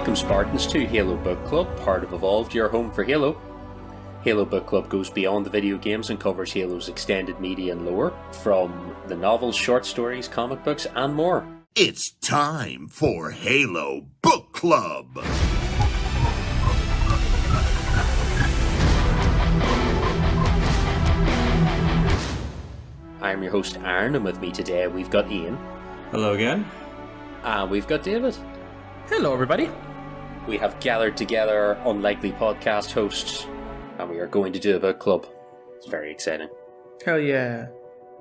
Welcome Spartans to Halo Book Club, part of Evolved, your home for Halo. Halo Book Club goes beyond the video games and covers Halo's extended media and lore, from the novels, short stories, comic books, and more. It's time for Halo Book Club! I'm your host Aaron, and with me today we've got Ian. Hello again. And we've got David. Hello everybody. We have gathered together unlikely podcast hosts, and we are going to do a book club. It's very exciting. Hell yeah.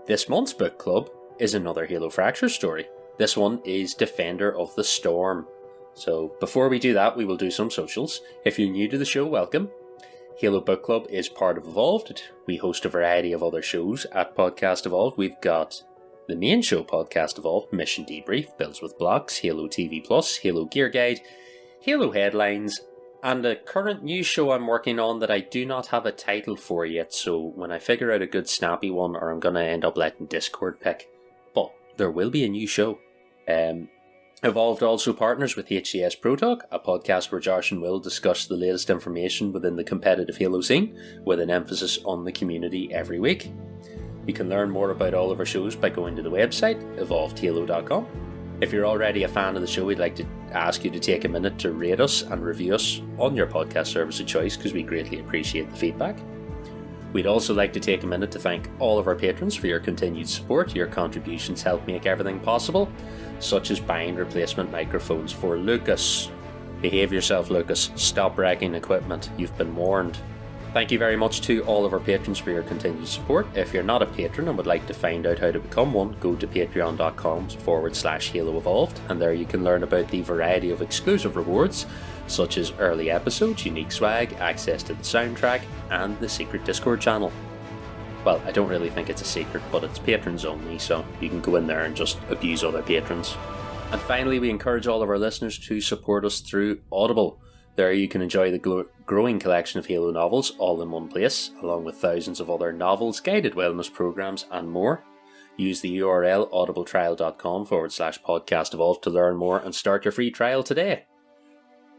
This month's book club is another Halo Fractures story. This one is Defender of the Storm. So before we do that, we will do some socials. If you're new to the show, welcome. Halo Book Club is part of Evolved. We host a variety of other shows at Podcast Evolved. We've got the main show, Podcast Evolved, Mission Debrief, Builds with Blocks, Halo TV Plus, Halo Gear Guide, Halo Headlines, and a current news show I'm working on that I do not have a title for yet, so when I figure out a good snappy one, or I'm going to end up letting Discord pick. But there will be a new show. Evolved also partners with HCS Pro Talk, a podcast where Josh and Will discuss the latest information within the competitive Halo scene, with an emphasis on the community every week. You can learn more about all of our shows by going to the website, evolvedhalo.com. If you're already a fan of the show, we'd like to ask you to take a minute to rate us and review us on your podcast service of choice, because we greatly appreciate the feedback. We'd also like to take a minute to thank all of our patrons for your continued support. Your contributions help make everything possible, such as buying replacement microphones for Lucas. Behave yourself, Lucas. Stop wrecking equipment. You've been warned. Thank you very much to all of our patrons for your continued support. If you're not a patron and would like to find out how to become one, go to patreon.com/Halo Evolved, and there you can learn about the variety of exclusive rewards, such as early episodes, unique swag, access to the soundtrack, and the secret Discord channel. Well, I don't really think it's a secret, but it's patrons only, so you can go in there and just abuse other patrons. And finally, we encourage all of our listeners to support us through Audible. There you can enjoy the growing collection of Halo novels all in one place, along with thousands of other novels, guided wellness programs, and more. Use the URL audibletrial.com/podcast evolved to learn more and start your free trial today.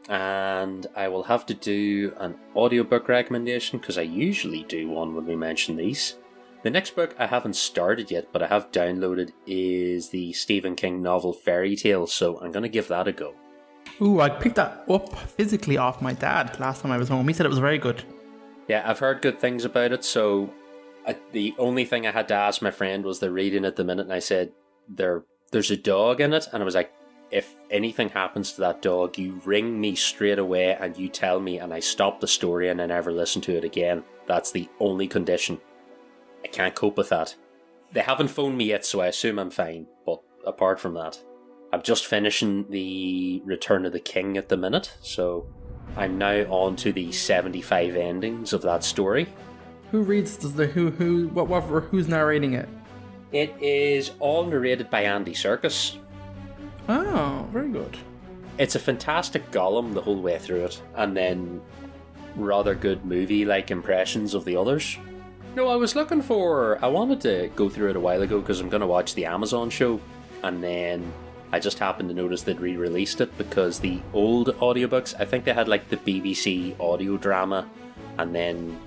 And I will have to do an audiobook recommendation, because I usually do one when we mention these. The next book I haven't started yet, but I have downloaded, is the Stephen King novel Fairy Tale, so I'm going to give that a go. Ooh, I picked that up physically off my dad last time I was home. He said it was very good. Yeah, I've heard good things about it, so the only thing I had to ask my friend was they're reading it the minute, and I said, there's a dog in it, and I was like, if anything happens to that dog, you ring me straight away and you tell me, and I stop the story and I never listen to it again. That's the only condition. I can't cope with that. They haven't phoned me yet, so I assume I'm fine, but apart from that, I'm just finishing the Return of the King at the minute, so I'm now on to the 75 endings of that story. Who reads who's narrating it? It is all narrated by Andy Serkis. Oh, very good. It's a fantastic Gollum the whole way through it, and then rather good movie-like impressions of the others. No, I wanted to go through it a while ago because I'm going to watch the Amazon show, and then I just happened to notice they'd re-released it, because the old audiobooks, I think they had like the BBC audio drama, and then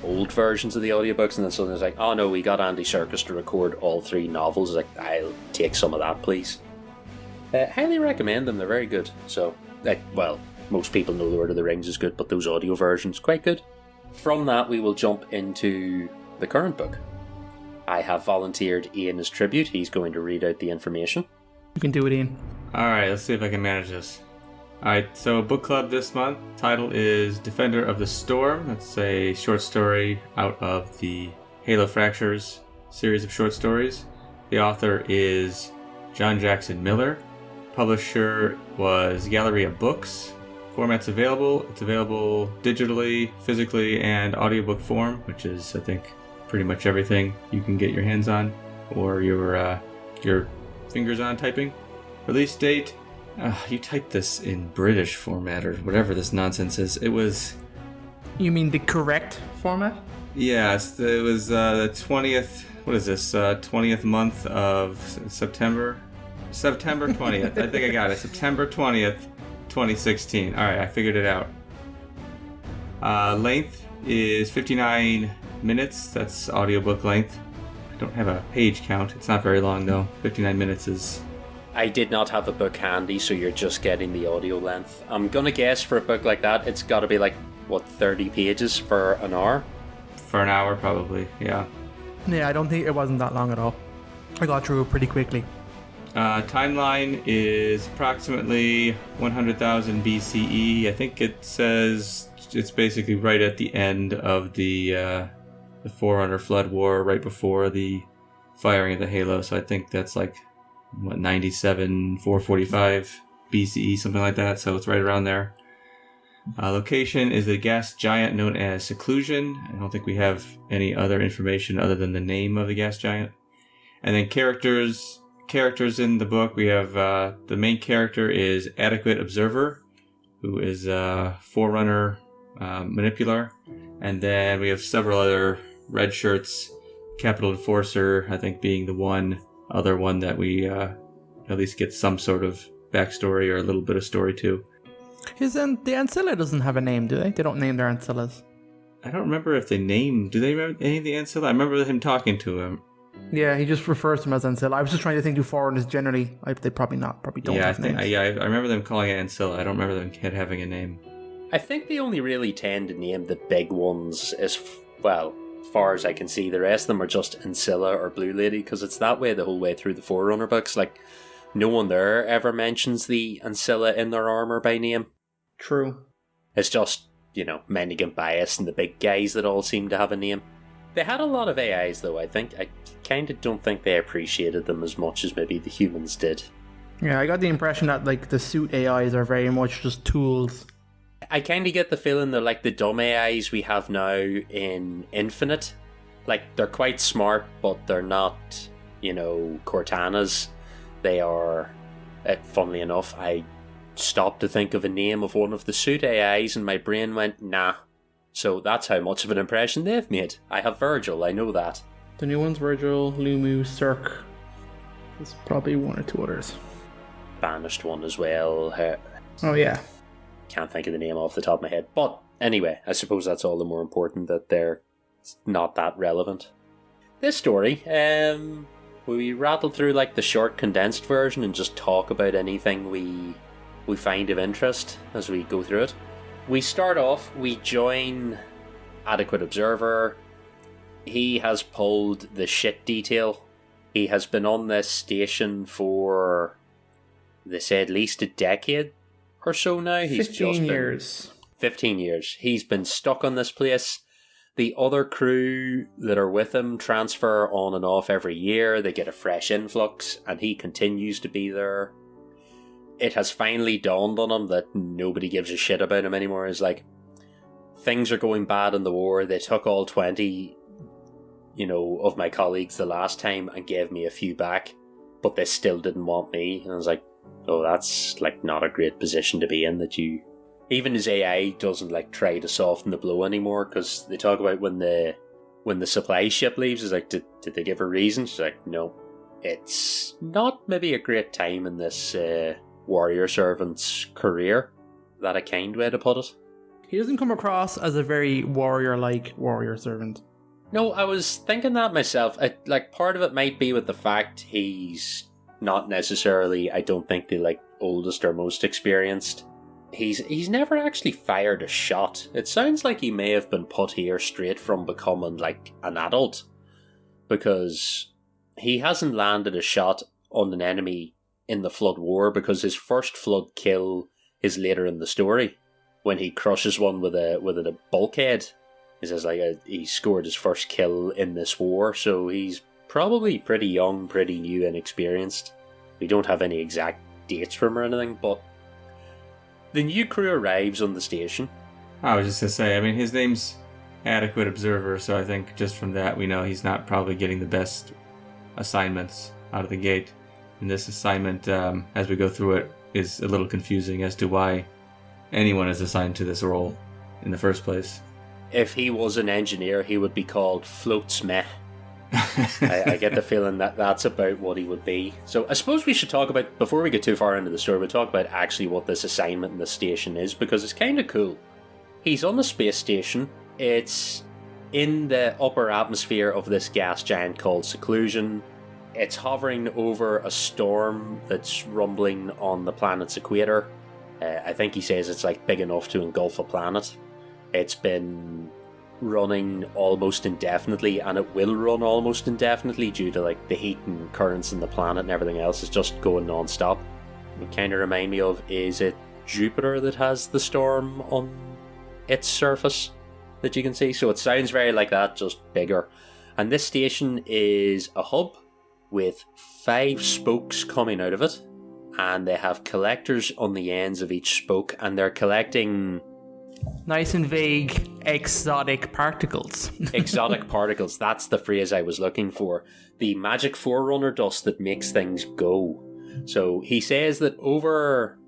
old versions of the audiobooks, and then suddenly it's like, oh no, we got Andy Serkis to record all 3 novels. Like, I'll take some of that, please. Highly recommend them, they're very good. So, most people know Lord of the Rings is good, but those audio versions, quite good. From that, we will jump into the current book. I have volunteered Ian as tribute. He's going to read out the information. You can do it, Ian. Alright, let's see if I can manage this. Alright, so book club this month, title is Defender of the Storm. That's a short story out of the Halo Fractures series of short stories. The author is John Jackson Miller. Publisher was Galleria Books. Format's available. It's available digitally, physically, and audiobook form, which is, I think, pretty much everything you can get your hands on or your fingers on typing. Release date. You typed this in British format or whatever this nonsense is. It was... You mean the correct format? Yes, it was the 20th... What is this? 20th month of September? September 20th. I think I got it. September 20th, 2016. All right, I figured it out. Length is 59 minutes. That's audiobook length. I don't have a page count. It's not very long, though. 59 minutes is... I did not have a book handy, so you're just getting the audio length. I'm gonna guess for a book like that, it's gotta be 30 pages for an hour? For an hour, probably, yeah. Yeah, I don't think it wasn't that long at all. I got through it pretty quickly. Timeline is approximately 100,000 BCE. I think it says it's basically right at the end of the Forerunner Flood War, right before the firing of the Halo. So I think that's 97, 445 BCE, something like that. So it's right around there. Location is the gas giant known as Seclusion. I don't think we have any other information other than the name of the gas giant. And then characters in the book, we have the main character is Adequate Observer, who is a Forerunner Manipular. And then we have several other red shirts, Capital Enforcer, I think being the other one that we at least get some sort of backstory or a little bit of story to. The Ancilla doesn't have a name, do they? They don't name their Ancillas. I don't remember if they name... Do they remember any of the Ancilla? I remember him talking to him. Yeah, he just refers to them as Ancilla. I was just trying to think do Foreigners generally... They probably don't have names. I remember them calling it Ancilla. I don't remember them having a name. I think they only really tend to name the big ones as far as I can see. The rest of them are just Ancilla or Blue Lady, because it's that way the whole way through the Forerunner books. No one there ever mentions the Ancilla in their armor by name. True. It's just, Mendigan Bias and the big guys that all seem to have a name. They had a lot of AIs, though, I think. I kind of don't think they appreciated them as much as maybe the humans did. Yeah, I got the impression that, the suit AIs are very much just tools. I kind of get the feeling that, the dumb AIs we have now in Infinite, they're quite smart, but they're not, Cortanas. They are, funnily enough, I stopped to think of a name of one of the suit AIs and my brain went, nah. So that's how much of an impression they've made. I have Virgil, I know that. The new ones, Virgil, Lumu, Cirque. There's probably one or two others. Banished one as well. Oh yeah. Can't think of the name off the top of my head. But anyway, I suppose that's all the more important that they're not that relevant. This story, we rattle through the short condensed version and just talk about anything we find of interest as we go through it. We start off, we join Adequate Observer. He has pulled the shit detail. He has been on this station for, they say, at least a decade or so now. 15 years. 15 years. He's been stuck on this place. The other crew that are with him transfer on and off every year. They get a fresh influx, and he continues to be there. It has finally dawned on him that nobody gives a shit about him anymore. It's things are going bad in the war. They took all 20, of my colleagues the last time and gave me a few back, but they still didn't want me. And I was oh, that's not a great position to be in, that you... Even his AI doesn't try to soften the blow anymore, because they talk about when the supply ship leaves, it's did they give a reason? She's no. It's not maybe a great time in this warrior-servant's career. Is that a kind way to put it? He doesn't come across as a very warrior-like warrior-servant. No, I was thinking that myself. Part of it might be with the fact he's not necessarily, I don't think, the oldest or most experienced. He's never actually fired a shot. It sounds like he may have been put here straight from becoming an adult, because he hasn't landed a shot on an enemy in the Flood War, because his first Flood kill is later in the story when he crushes one with a bulkhead. He says he scored his first kill in this war, so he's probably pretty young, pretty new, inexperienced. We don't have any exact dates from or anything, but the new crew arrives on the station. I was just going to say, his name's Adequate Observer, so I think just from that we know he's not probably getting the best assignments out of the gate. And this assignment, as we go through it, is a little confusing as to why anyone is assigned to this role in the first place. If he was an engineer, he would be called Floatsmeh. I get the feeling that that's about what he would be. So I suppose we should talk about, before we get too far into the story, we'll talk about actually what this assignment in the station is, because it's kind of cool. He's on a space station. It's in the upper atmosphere of this gas giant called Seclusion. It's hovering over a storm that's rumbling on the planet's equator. I think he says it's like big enough to engulf a planet. It's been running almost indefinitely, and it will run almost indefinitely due to like the heat and currents in the planet and everything else. It's just going non-stop. It kind of remind me of, is it Jupiter that has the storm on its surface that you can see? So it sounds very like that, just bigger. And this station is a hub with 5 spokes coming out of it, and they have collectors on the ends of each spoke, and they're collecting nice and vague exotic particles. Exotic particles, that's the phrase I was looking for. The magic Forerunner dust that makes things go. So he says that over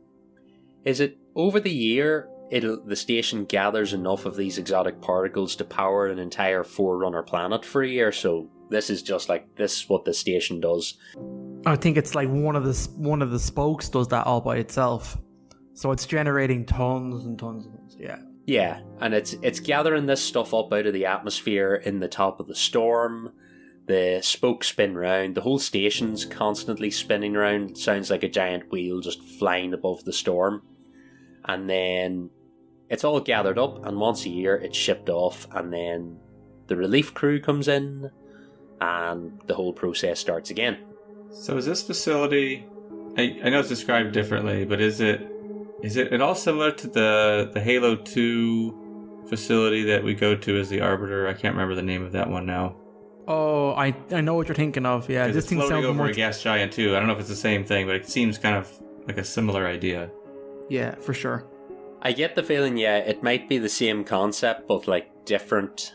the year, the station gathers enough of these exotic particles to power an entire Forerunner planet for a year. So this is just like, this is what the station does. I think it's like one of the spokes does that all by itself. So it's generating tons and tons of tons. Yeah. Yeah, and it's gathering this stuff up out of the atmosphere in the top of the storm. The spokes spin round. The whole station's constantly spinning around. It sounds like a giant wheel just flying above the storm. And then it's all gathered up, and once a year it's shipped off, and then the relief crew comes in, and the whole process starts again. So is this facility, I know it's described differently, but is it at all similar to the Halo 2 facility that we go to as the Arbiter? I can't remember the name of that one now. Oh, I know what you're thinking of. Yeah, this thing floating sounds over more a gas giant too. I don't know if it's the same thing, but it seems kind of like a similar idea. Yeah, for sure. I get the feeling, yeah, it might be the same concept, but like different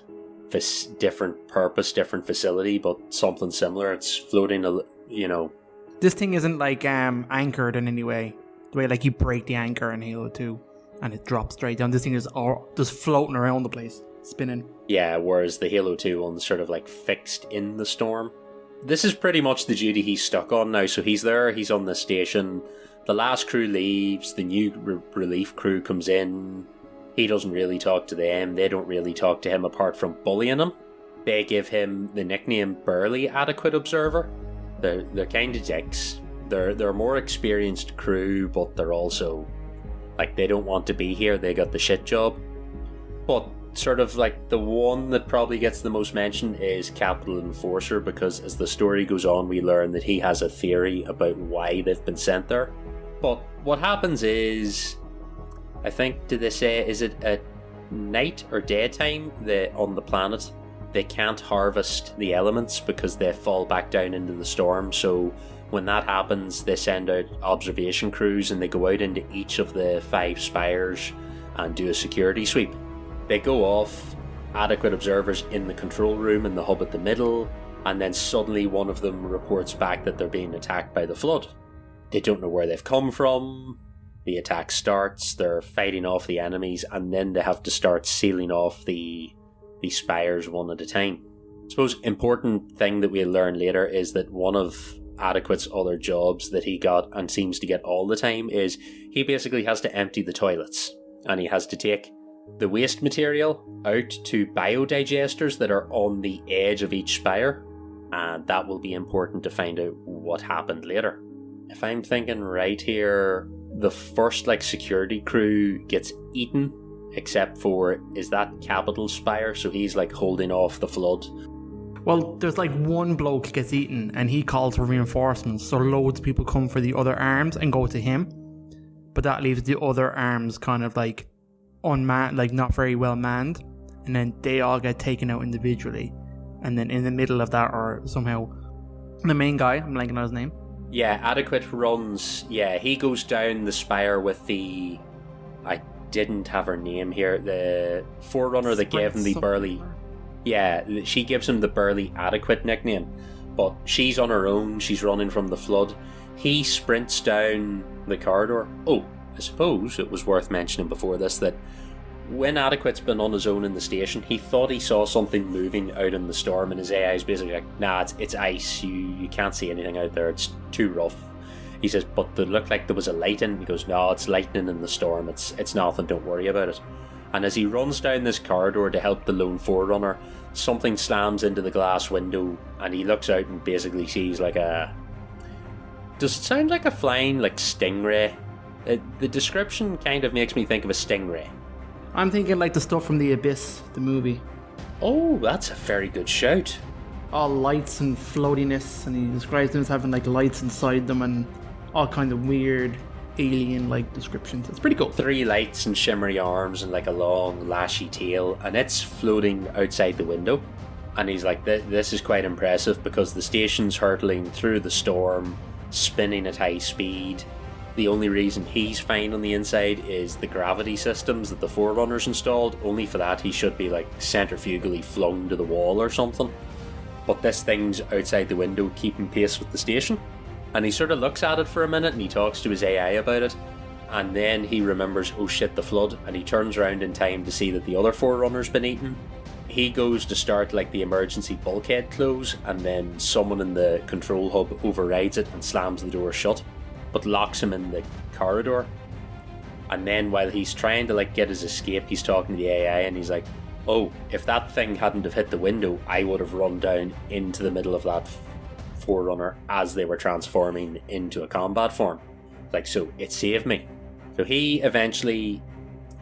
purpose, different facility, but something similar. It's floating, you know. This thing isn't like anchored in any way. The way like you break the anchor in Halo 2 and it drops straight down. This thing is all just floating around the place, spinning. Yeah, whereas the Halo 2 one's sort of like fixed in the storm. This is pretty much the duty he's stuck on now. So he's there, he's on the station. The last crew leaves, the new relief crew comes in. He doesn't really talk to them. They don't really talk to him apart from bullying him. They give him the nickname Barely Adequate Observer. They're kind of dicks. They're a more experienced crew, but they're also like, they don't want to be here. They got the shit job. But sort of like the one that probably gets the most mention is Capital Enforcer, because as the story goes on, we learn that he has a theory about why they've been sent there. But what happens is, I think, did they say, is it at night or daytime on the planet, they can't harvest the elements because they fall back down into the storm. So when that happens, they send out observation crews and they go out into each of the 5 spires and do a security sweep. They go off, adequate observers in the control room in the hub at the middle, and then suddenly one of them reports back that they're being attacked by the flood. They don't know where they've come from. The attack starts, they're fighting off the enemies, and then they have to start sealing off the spires one at a time. I suppose important thing that we'll learn later is that one of Adequate's other jobs that he got and seems to get all the time is he basically has to empty the toilets, and he has to take the waste material out to biodigesters that are on the edge of each spire, and that will be important to find out what happened later. If I'm thinking right here, the first security crew gets eaten, except for, is that Capital Spire? So he's holding off the flood. Well, there's one bloke gets eaten and he calls for reinforcements, so loads of people come for the other arms and go to him, but that leaves the other arms kind of unmanned, not very well manned, and then they all get taken out individually, and then in the middle of that, or somehow the main guy, I'm blanking on his name. Yeah, Adequate runs, he goes down the spire with the, I didn't have her name here, the Forerunner that gave him the Burly. Yeah, she gives him the Burly Adequate nickname, but she's on her own, she's running from the flood. He sprints down the corridor. Oh, I suppose it was worth mentioning before this that when Adequate's been on his own in the station, he thought he saw something moving out in the storm, and his AI is basically like, nah, it's ice, you can't see anything out there, it's too rough. He says, but it looked like there was a light in. He goes, no, it's lightning in the storm, it's nothing, don't worry about it. And as he runs down this corridor to help the lone Forerunner, something slams into the glass window, and he looks out and basically sees like a... Does it sound like a flying, like, stingray? The description kind of makes me think of a stingray. I'm thinking like the stuff from The Abyss, the movie. Oh, that's a very good shout. All lights and floatiness, and he describes them as having like lights inside them and all kinds of weird alien-like descriptions. It's pretty cool. 3 lights and shimmery arms and like a long lashy tail, and it's floating outside the window. And he's like, this is quite impressive because the station's hurtling through the storm, spinning at high speed. The only reason he's fine on the inside is the gravity systems that the Forerunners installed. Only for that he should be like centrifugally flung to the wall or something. But this thing's outside the window keeping pace with the station. And he sort of looks at it for a minute and he talks to his AI about it. And then he remembers, oh shit, the flood. And he turns around in time to see that the other Forerunner's been eaten. He goes to start like the emergency bulkhead close, and then someone in the control hub overrides it and slams the door shut, but locks him in the corridor. And then while he's trying to like get his escape, he's talking to the AI and he's like, oh, if that thing hadn't have hit the window, I would have run down into the middle of that Forerunner as they were transforming into a combat form. Like, so it saved me. So he eventually,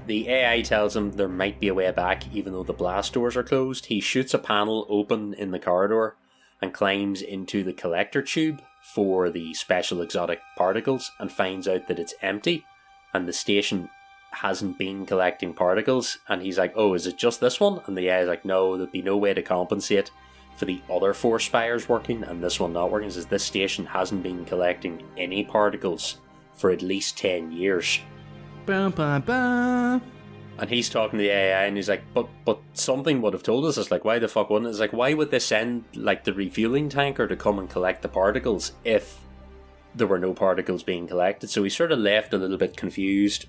the AI tells him there might be a way back even though the blast doors are closed. He shoots a panel open in the corridor and climbs into the collector tube for the special exotic particles and finds out that it's empty and the station hasn't been collecting particles. And he's like, oh, is it just this one? And the AI is like, no, there'd be no way to compensate for the other 4 spires working and this one not working. It says this station hasn't been collecting any particles for at least 10 years. Ba, ba, ba. And he's talking to the AI and he's like, but something would have told us. It's like, why the fuck wouldn't it? It's like, why would they send like the refueling tanker to come and collect the particles if there were no particles being collected? So he's sort of left a little bit confused,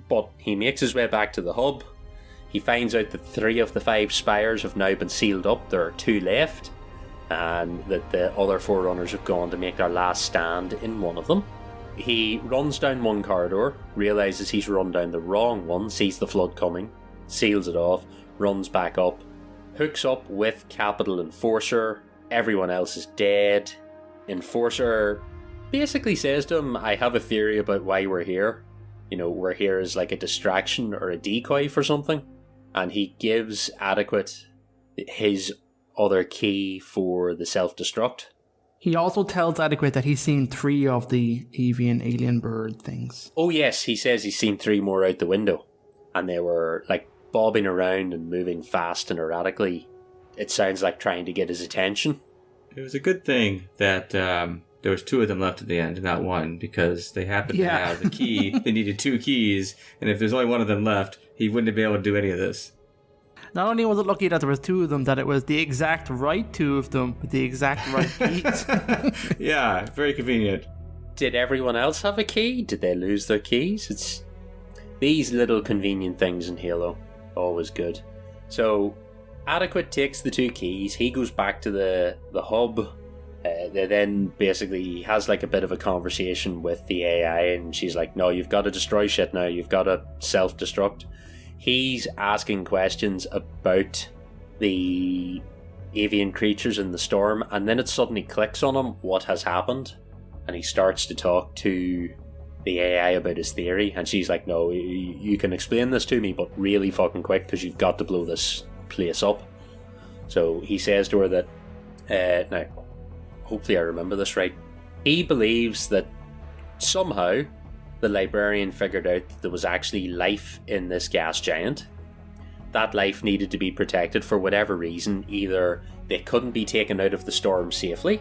but he makes his way back to the hub. He finds out that 3 of the 5 spires have now been sealed up. There are 2 left, and that the other Forerunners have gone to make their last stand in one of them. He runs down one corridor, realises he's run down the wrong one, sees the flood coming, seals it off, runs back up, hooks up with Capital Enforcer. Everyone else is dead. Enforcer basically says to him, I have a theory about why we're here. You know, we're here as like a distraction or a decoy for something. And he gives Adequate his other key for the self-destruct. He also tells Adequate that he's seen 3 of the avian alien bird things. Oh yes, he says he's seen 3 more out the window. And they were like bobbing around and moving fast and erratically. It sounds like trying to get his attention. It was a good thing that there was 2 of them left at the end, not 1, because they happened to have the key. They needed 2 keys, and if there's only 1 of them left, he wouldn't be able to do any of this. Not only was it lucky that there was 2 of them, that it was the exact right 2 of them with the exact right keys. Yeah, very convenient. Did everyone else have a key? Did they lose their keys? It's these little convenient things in Halo. Always good. So, Adequate takes the 2 keys. He goes back to the hub. They then basically has like a bit of a conversation with the AI, and she's like, no, you've got to destroy shit now. You've got to self-destruct. He's asking questions about the avian creatures in the storm, and then it suddenly clicks on him what has happened, and he starts to talk to the AI about his theory, and she's like, no, you can explain this to me, but really fucking quick, because you've got to blow this place up. So he says to her that, now, hopefully I remember this right, he believes that somehow the librarian figured out that there was actually life in this gas giant. That life needed to be protected for whatever reason. Either they couldn't be taken out of the storm safely,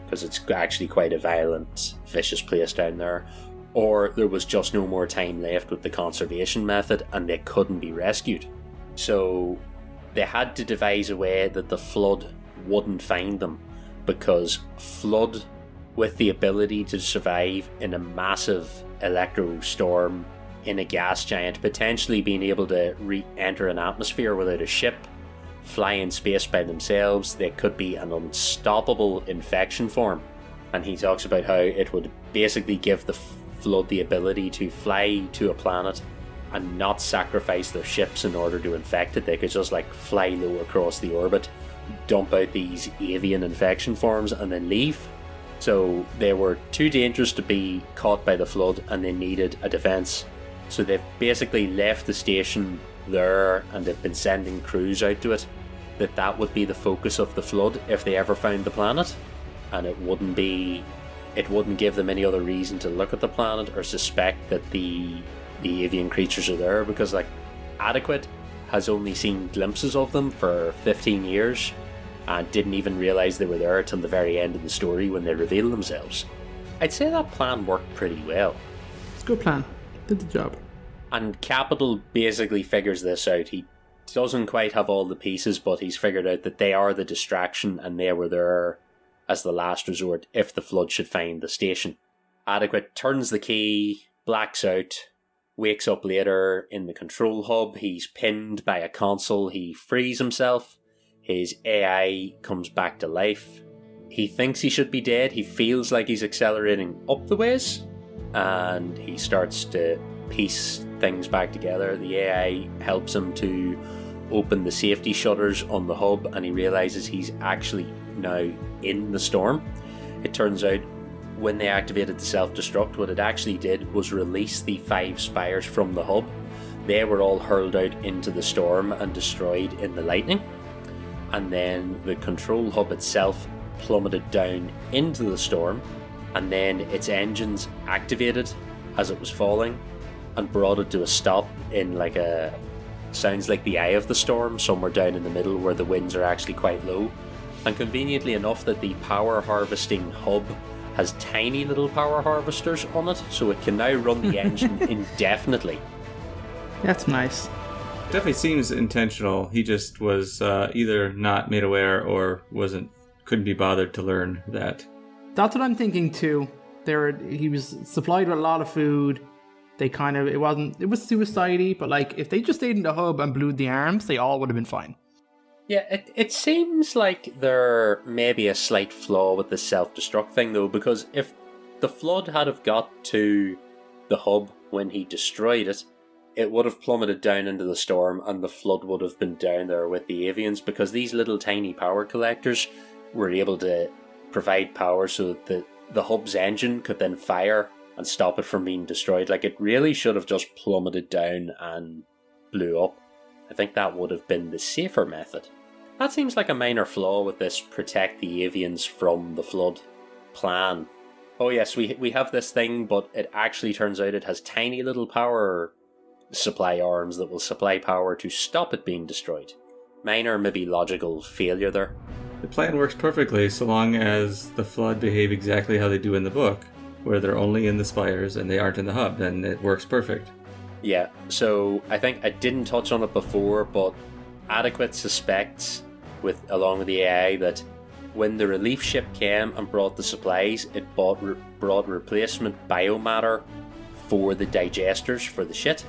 because it's actually quite a violent, vicious place down there, or there was just no more time left with the conservation method and they couldn't be rescued. So they had to devise a way that the flood wouldn't find them, because flood with the ability to survive in a massive electro storm in a gas giant, potentially being able to re-enter an atmosphere without a ship, fly in space by themselves. They could be an unstoppable infection form. And he talks about how it would basically give the Flood the ability to fly to a planet and not sacrifice their ships in order to infect it. They could just like fly low across the orbit, dump out these avian infection forms, and then leave. So they were too dangerous to be caught by the Flood, and they needed a defense. So they've basically left the station there, and they've been sending crews out to it. That would be the focus of the Flood if they ever found the planet, and it wouldn't give them any other reason to look at the planet or suspect that the avian creatures are there, because like Adequate has only seen glimpses of them for 15 years and didn't even realise they were there till the very end of the story when they reveal themselves. I'd say that plan worked pretty well. It's a good plan. Did the job. And Capital basically figures this out. He doesn't quite have all the pieces, but he's figured out that they are the distraction and they were there as the last resort if the Flood should find the station. Adequate turns the key, blacks out, wakes up later in the control hub. He's pinned by a console. He frees himself. His AI comes back to life. He thinks he should be dead. He feels like he's accelerating up the ways, and he starts to piece things back together. The AI helps him to open the safety shutters on the hub, and he realizes he's actually now in the storm. It turns out when they activated the self-destruct, what it actually did was release the 5 spires from the hub. They were all hurled out into the storm and destroyed in the lightning. And then the control hub itself plummeted down into the storm, and then its engines activated as it was falling and brought it to a stop in like sounds like the eye of the storm, somewhere down in the middle where the winds are actually quite low. And conveniently enough that the power harvesting hub has tiny little power harvesters on it, so it can now run the engine indefinitely. That's nice. Definitely seems intentional. He just was either not made aware or couldn't be bothered to learn that. That's what I'm thinking too. He was supplied with a lot of food. It was suicide-y, but like if they just stayed in the hub and blew the arms, they all would have been fine. Yeah, it seems like there may be a slight flaw with the self-destruct thing though, because if the Flood had have got to the hub when he destroyed it, it would have plummeted down into the storm and the Flood would have been down there with the avians, because these little tiny power collectors were able to provide power so that the hub's engine could then fire and stop it from being destroyed. Like, it really should have just plummeted down and blew up. I think that would have been the safer method. That seems like a minor flaw with this protect the avians from the Flood plan. Oh yes, we have this thing, but it actually turns out it has tiny little power supply arms that will supply power to stop it being destroyed. Minor, maybe logical failure there. The plan works perfectly so long as the Flood behave exactly how they do in the book, where they're only in the spires and they aren't in the hub, then it works perfect. Yeah, so I think I didn't touch on it before, but Adequate suspects, along with the AI, that when the relief ship came and brought the supplies, it brought replacement biomatter for the digesters for the shit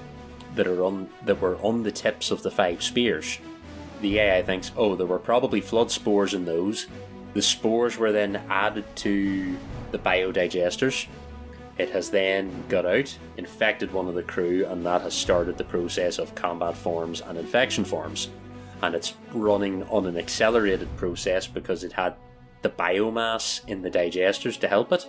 that were on the tips of the 5 spears. The AI thinks, there were probably Flood spores in those. The spores were then added to the biodigesters. It has then got out, infected one of the crew, and that has started the process of combat forms and infection forms. And it's running on an accelerated process because it had the biomass in the digesters to help it.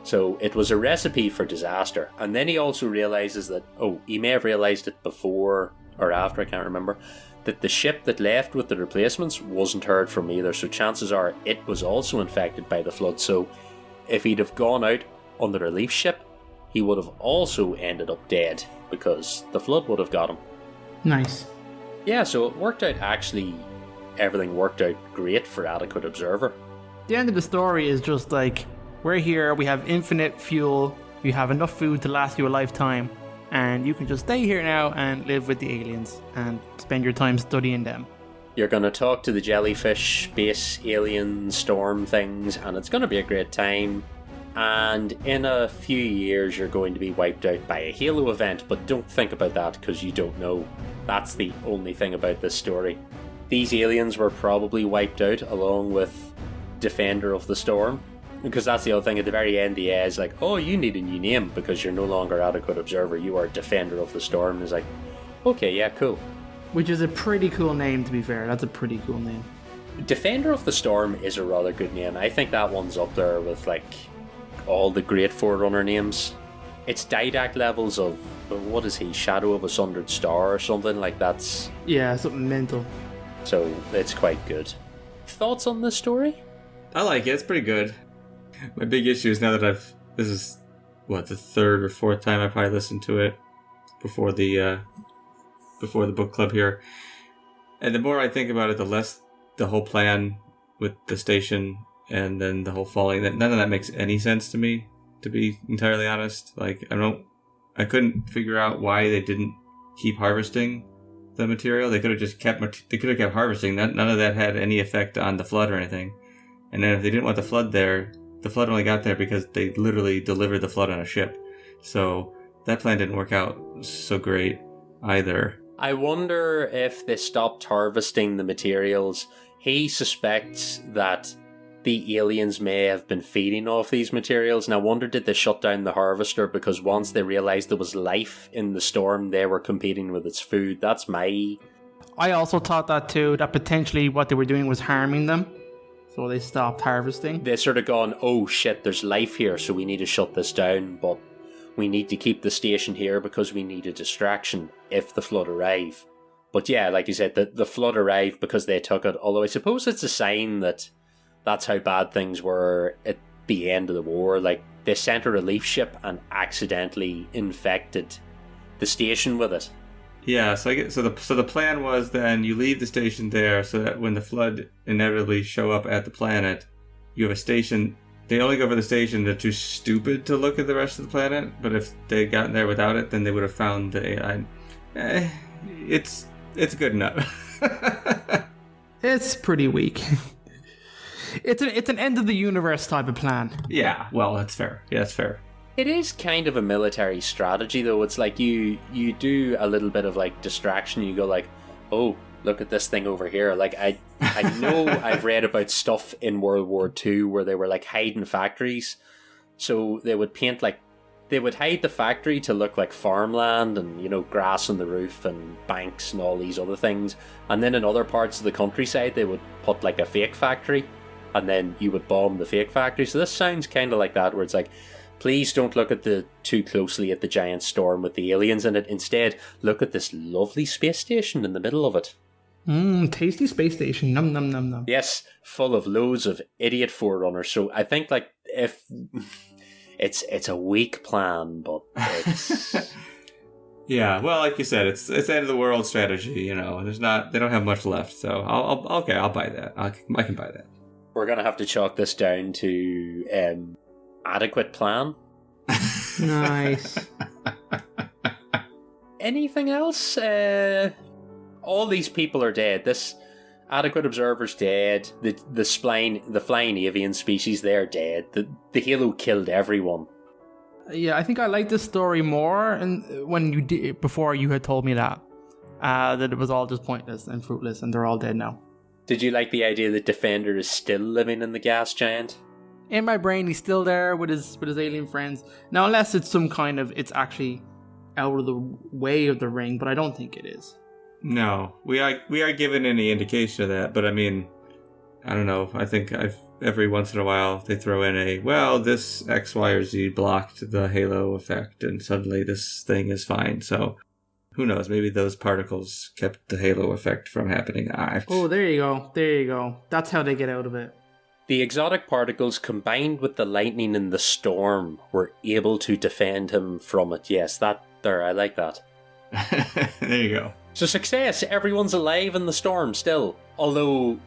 So it was a recipe for disaster. And then he also realizes that, he may have realized it before or after, I can't remember, that the ship that left with the replacements wasn't heard from either. So chances are it was also infected by the Flood. So if he'd have gone out on the relief ship, he would have also ended up dead because the Flood would have got him. Nice. Yeah, so it worked out, actually, everything worked out great for Adequate Observer. The end of the story is just like, we're here, we have infinite fuel, we have enough food to last you a lifetime, and you can just stay here now and live with the aliens and spend your time studying them. You're going to talk to the jellyfish, space, alien, storm things, and it's going to be a great time. And in a few years, you're going to be wiped out by a Halo event, but don't think about that because you don't know. That's the only thing about this story. These aliens were probably wiped out along with Defender of the Storm, because that's the other thing. At the very end, the AI is like, oh, you need a new name because you're no longer Adequate Observer, you are Defender of the Storm. And it's like, okay, yeah, cool. Which is a pretty cool name, to be fair. That's a pretty cool name. Defender of the Storm is a rather good name. I think that one's up there with like all the great Forerunner names. It's Didact levels of, what is he, Shadow of a Sundered Star or something like that's... Yeah, something mental. So it's quite good. Thoughts on this story? I like it. It's pretty good. My big issue is now that this is, the third or fourth time I probably listened to it before the book club here. And the more I think about it, the less the whole plan with the station and then the whole falling, that none of that makes any sense to me, to be entirely honest. Like, I couldn't figure out why they didn't keep harvesting the material. They could have just kept harvesting. None of that had any effect on the flood or anything. And then if they didn't want the flood there, the flood only got there because they literally delivered the flood on a ship. So that plan didn't work out so great either. I wonder if they stopped harvesting the materials. He suspects that the aliens may have been feeding off these materials, and I wonder did they shut down the harvester because once they realised there was life in the storm, they were competing with its food. That's my... I also thought that too, that potentially what they were doing was harming them. So they stopped harvesting. They sort of gone, oh shit, there's life here, so we need to shut this down, but we need to keep the station here because we need a distraction if the flood arrive. But yeah, like you said, the flood arrived because they took it, although I suppose it's a sign that that's how bad things were at the end of the war. Like, they sent a relief ship and accidentally infected the station with it. Yeah, so the plan was then you leave the station there so that when the flood inevitably show up at the planet, you have a station. They only go for the station. They're too stupid to look at the rest of the planet. But if they'd gotten there without it, then they would have found the AI. It's good enough. It's pretty weak. It's an end of the universe type of plan. Yeah, well, that's fair. Yeah, that's fair. It is kind of a military strategy, though. It's like you do a little bit of like distraction. You go like, oh, look at this thing over here. Like I know I've read about stuff in World War II where they were like hiding factories. So they would paint like, they would hide the factory to look like farmland and, you know, grass on the roof and banks and all these other things. And then in other parts of the countryside, they would put like a fake factory and then you would bomb the fake factory. So this sounds kind of like that, where it's like, please don't look at too closely at the giant storm with the aliens in it. Instead, look at this lovely space station in the middle of it. Tasty space station. Num num num num. Yes, full of loads of idiot Forerunners. So I think like if it's a weak plan, but it's yeah. Well, like you said, it's the end of the world strategy. You know, they don't have much left. So I'll buy that. I can buy that. We're gonna have to chalk this down to adequate plan. Nice. Anything else? All these people are dead. This Adequate Observer's dead. The flying avian species, they're dead. The Halo killed everyone. Yeah, I think I like this story more, and when you did before you had told me that it was all just pointless and fruitless, and they're all dead now. Did you like the idea that Defender is still living in the gas giant? In my brain, he's still there with his alien friends. Now, unless it's some kind of, it's actually out of the way of the ring, but I don't think it is. No, we are given any indication of that, but I mean, I don't know. I think every once in a while they throw in this X, Y, or Z blocked the halo effect, and suddenly this thing is fine. So who knows? Maybe those particles kept the halo effect from happening. Oh, there you go. That's how they get out of it. The exotic particles combined with the lightning in the storm were able to defend him from it. Yes, I like that. There you go. So success, everyone's alive in the storm still. Although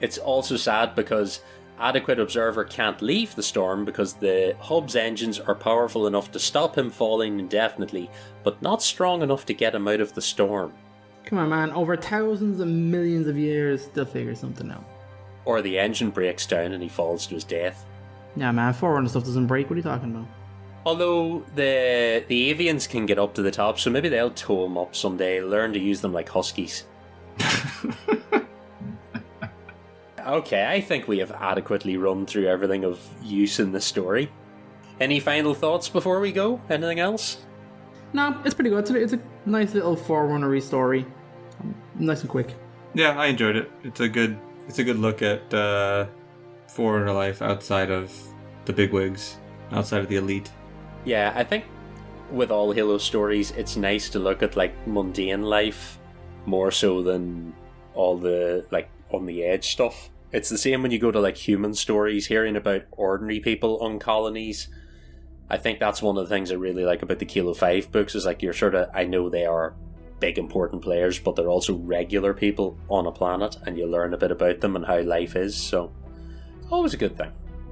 it's also sad because Adequate Observer can't leave the storm because the hub's engines are powerful enough to stop him falling indefinitely, but not strong enough to get him out of the storm. Come on, man. Over thousands of millions of years, they'll figure something out. Or the engine breaks down and he falls to his death. Yeah, man, Forerunner stuff doesn't break. What are you talking about? Although the avians can get up to the top, so maybe they'll tow them up someday, learn to use them like huskies. Okay, I think we have adequately run through everything of use in the story. Any final thoughts before we go? Anything else? No, it's pretty good. It's a nice little Forerunner-y story. Nice and quick. Yeah, I enjoyed it. It's a good look at Forerunner life outside of the bigwigs, outside of the elite. Yeah, I think with all Halo stories, it's nice to look at like mundane life more so than all the like on the edge stuff. It's the same when you go to like human stories, hearing about ordinary people on colonies. I think that's one of the things I really like about the Halo 5 books is like you're sort of, I know they are big important players, but they're also regular people on a planet, and you learn a bit about them and how life is, so always a good thing.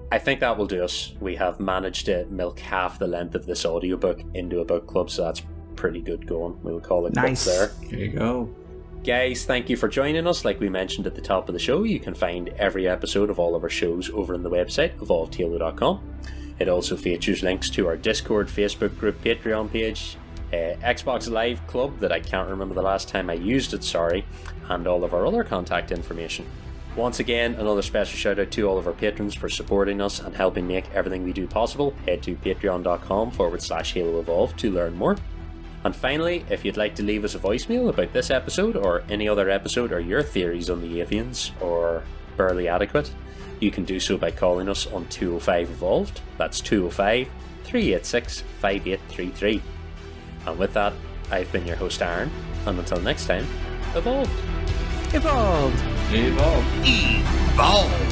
I think that will do us. We have managed to milk half the length of this audiobook into a book club, so that's pretty good going. We'll call it nice. there. There you go. Guys, thank you for joining us. Like we mentioned at the top of the show, you can find every episode of all of our shows over on the website, evolvedhalo.com. It also features links to our Discord, Facebook group, Patreon page, Xbox Live Club that I can't remember the last time I used it, sorry, and all of our other contact information. Once again, another special shout out to all of our patrons for supporting us and helping make everything we do possible. Head to patreon.com/Halo Evolved to learn more. And finally, if you'd like to leave us a voicemail about this episode or any other episode or your theories on the avians or barely adequate, you can do so by calling us on 205 Evolved. That's 205 386 5833. And with that, I've been your host Aaron, and until next time, evolved. Evolved! Evolve. Evolve.